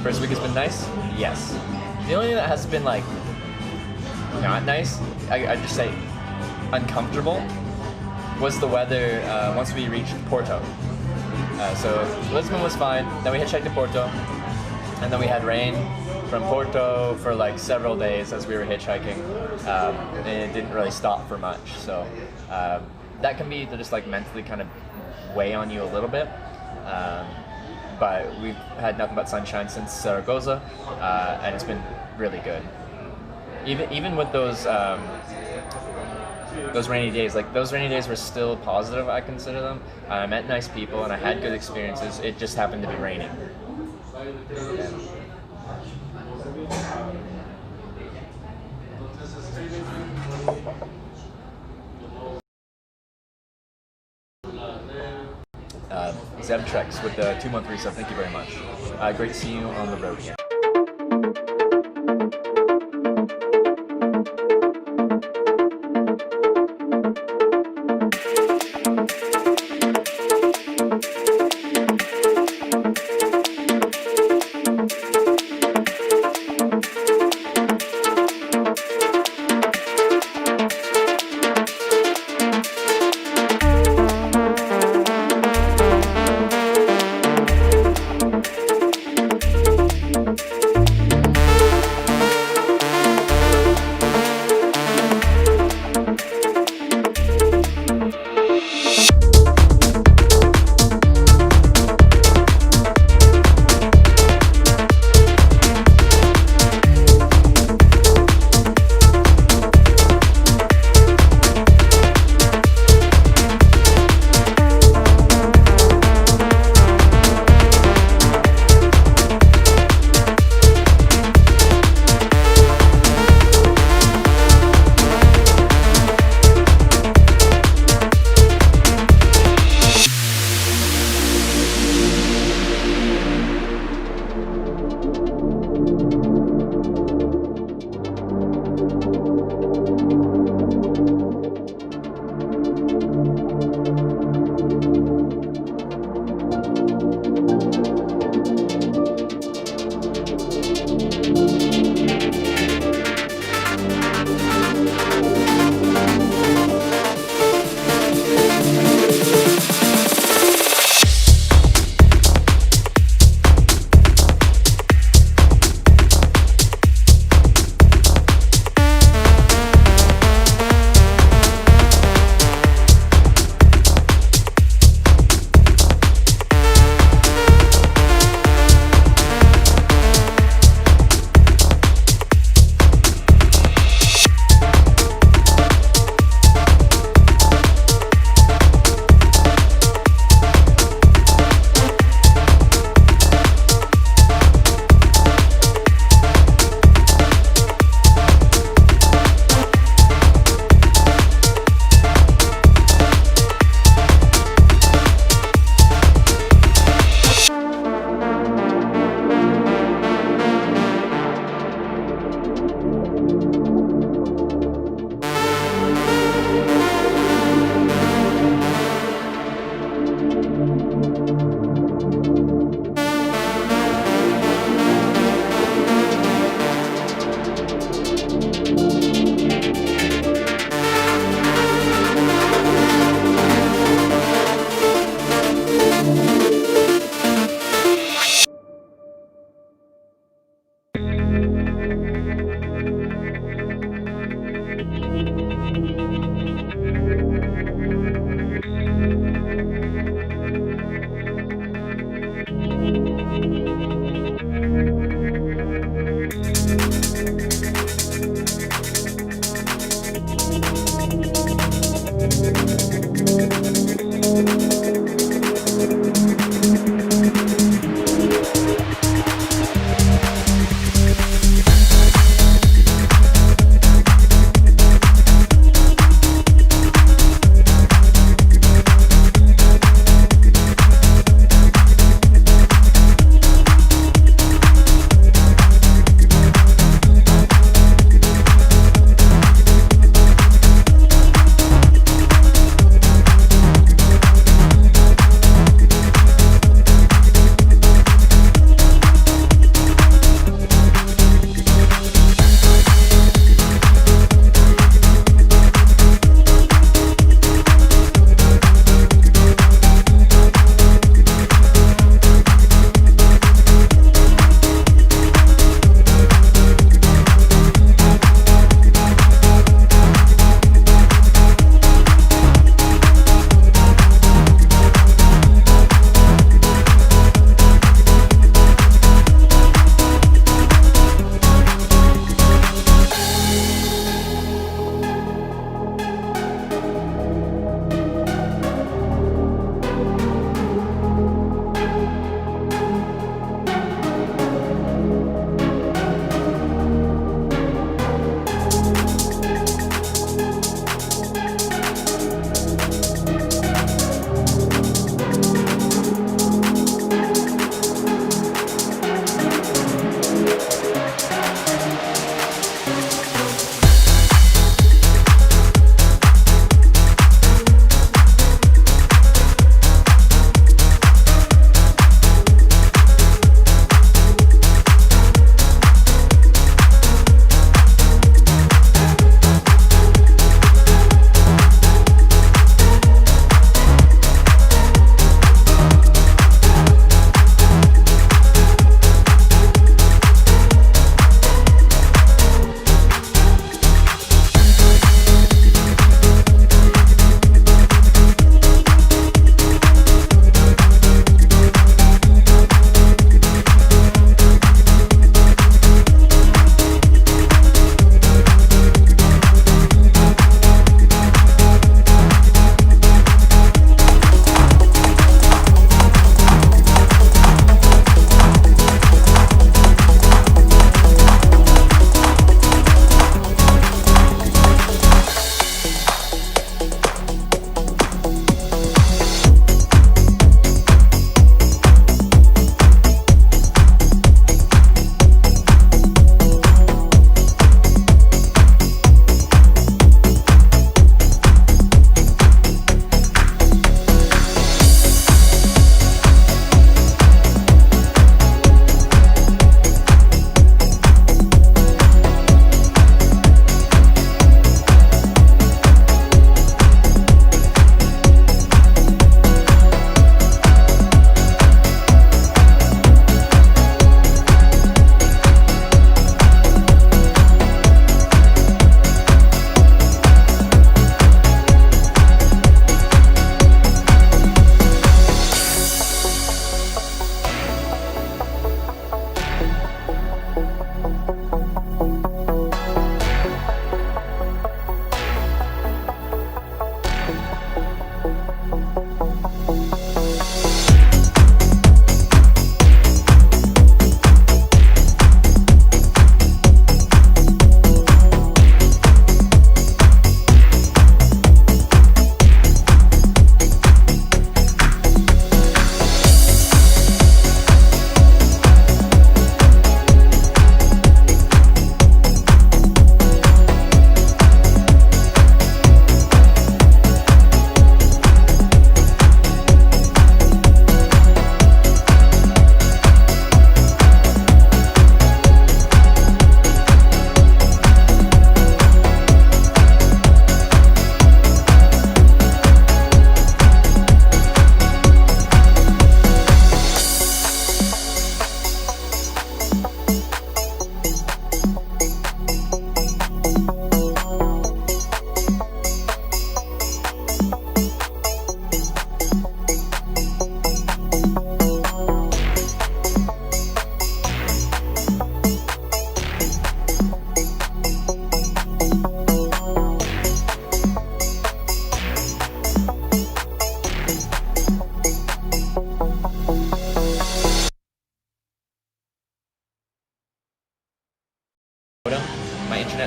First week has been nice? Yes. The only thing that has been like not nice, I'd just say uncomfortable, was the weather once we reached Porto. So Lisbon was fine, then we hitchhiked to Porto, and then we had rain from Porto for like several days as we were hitchhiking, and it didn't really stop for much. So that can be just like mentally kind of weigh on you a little bit. But we've had nothing but sunshine since Zaragoza, and it's been really good. Even with those rainy days, like those rainy days were still positive. I consider them. I met nice people and I had good experiences. It just happened to be raining. Yeah. Zeb Trex with the 2-month resub. Thank you very much. Great to see you on the road again.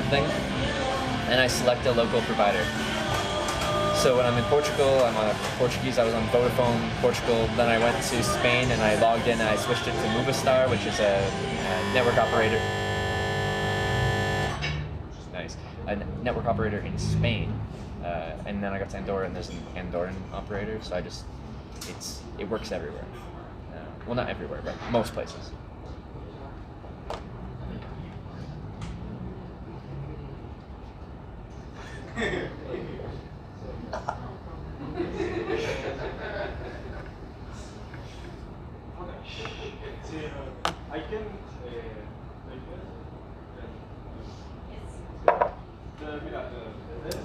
something, and I select a local provider. So when I'm in Portugal, I'm on Portuguese. I was on Vodafone Portugal. Then I went to Spain and I logged in and I switched it to Movistar, which is a network operator. Nice, a network operator in Spain. And then I got to Andorra, and there's an Andorran operator. So it works everywhere. Well, not everywhere, but most places.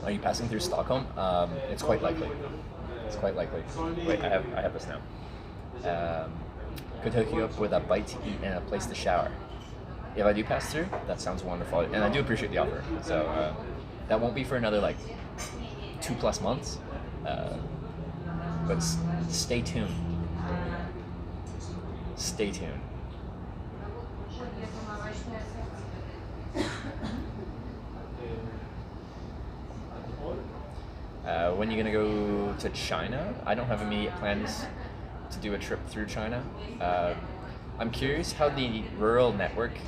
Are you passing through Stockholm? It's quite likely. It's quite likely. Wait, I have this now. Could hook you up with a bite to eat and a place to shower. If I do pass through, that sounds wonderful, and I do appreciate the offer. So that won't be for another like 2+ months, but stay tuned. Stay tuned. When are you gonna go to China? I don't have immediate plans to do a trip through China. I'm curious how the rural network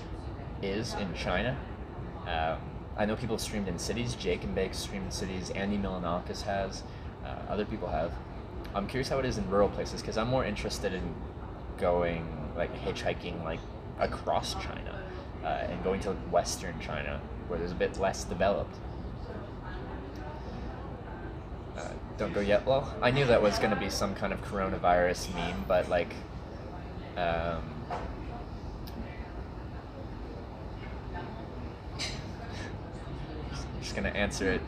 is in China. I know people streamed in cities. Jake and Bake streamed in cities. Andy Milanakis has. Other people have. I'm curious how it is in rural places, because I'm more interested in going like hitchhiking like across China and going to Western China where there's a bit less developed. Don't go yet. Well, I knew that was going to be some kind of coronavirus meme, but like, just going to answer it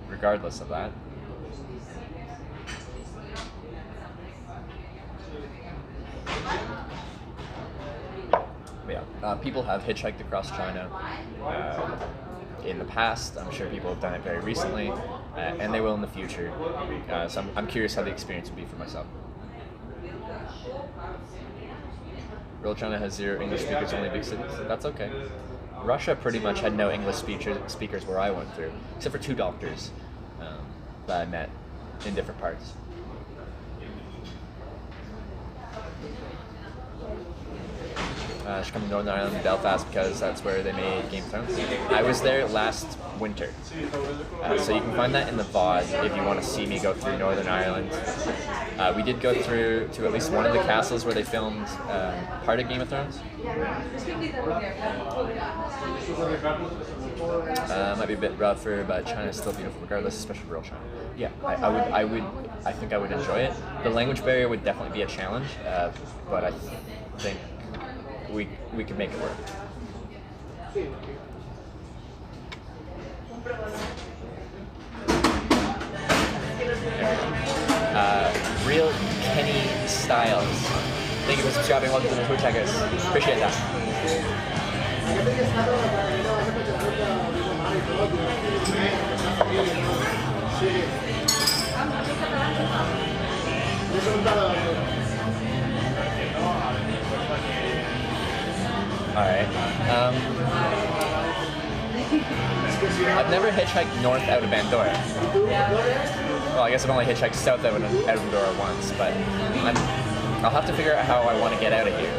regardless of that. Yeah, people have hitchhiked across China. In the past, I'm sure people have done it very recently, and they will in the future. So I'm curious how the experience will be for myself. Rural China has 0 English speakers, only big cities. That's okay. Russia pretty much had no English speakers where I went through, except for 2 doctors that I met in different parts. She's coming to Northern Ireland, Belfast, because that's where they made Game of Thrones. I was there last winter, so you can find that in the VOD if you want to see me go through Northern Ireland. We did go through to at least one of the castles where they filmed part of Game of Thrones. Might be a bit rougher, but China's still beautiful regardless, especially rural China. Yeah, I think I would enjoy it. The language barrier would definitely be a challenge, but I think we can make it work. Real Kenny Styles. Thank you for subscribing. Welcome to the Twitch, guys. Appreciate that. Alright. I've never hitchhiked north out of Andorra. Well, I guess I've only hitchhiked south out of Andorra once, but I'll have to figure out how I want to get out of here.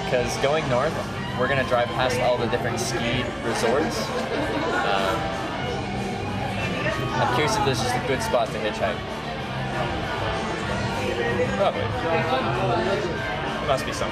Because going north, we're going to drive past all the different ski resorts. I'm curious if there's just a good spot to hitchhike. Probably. There must be somewhere.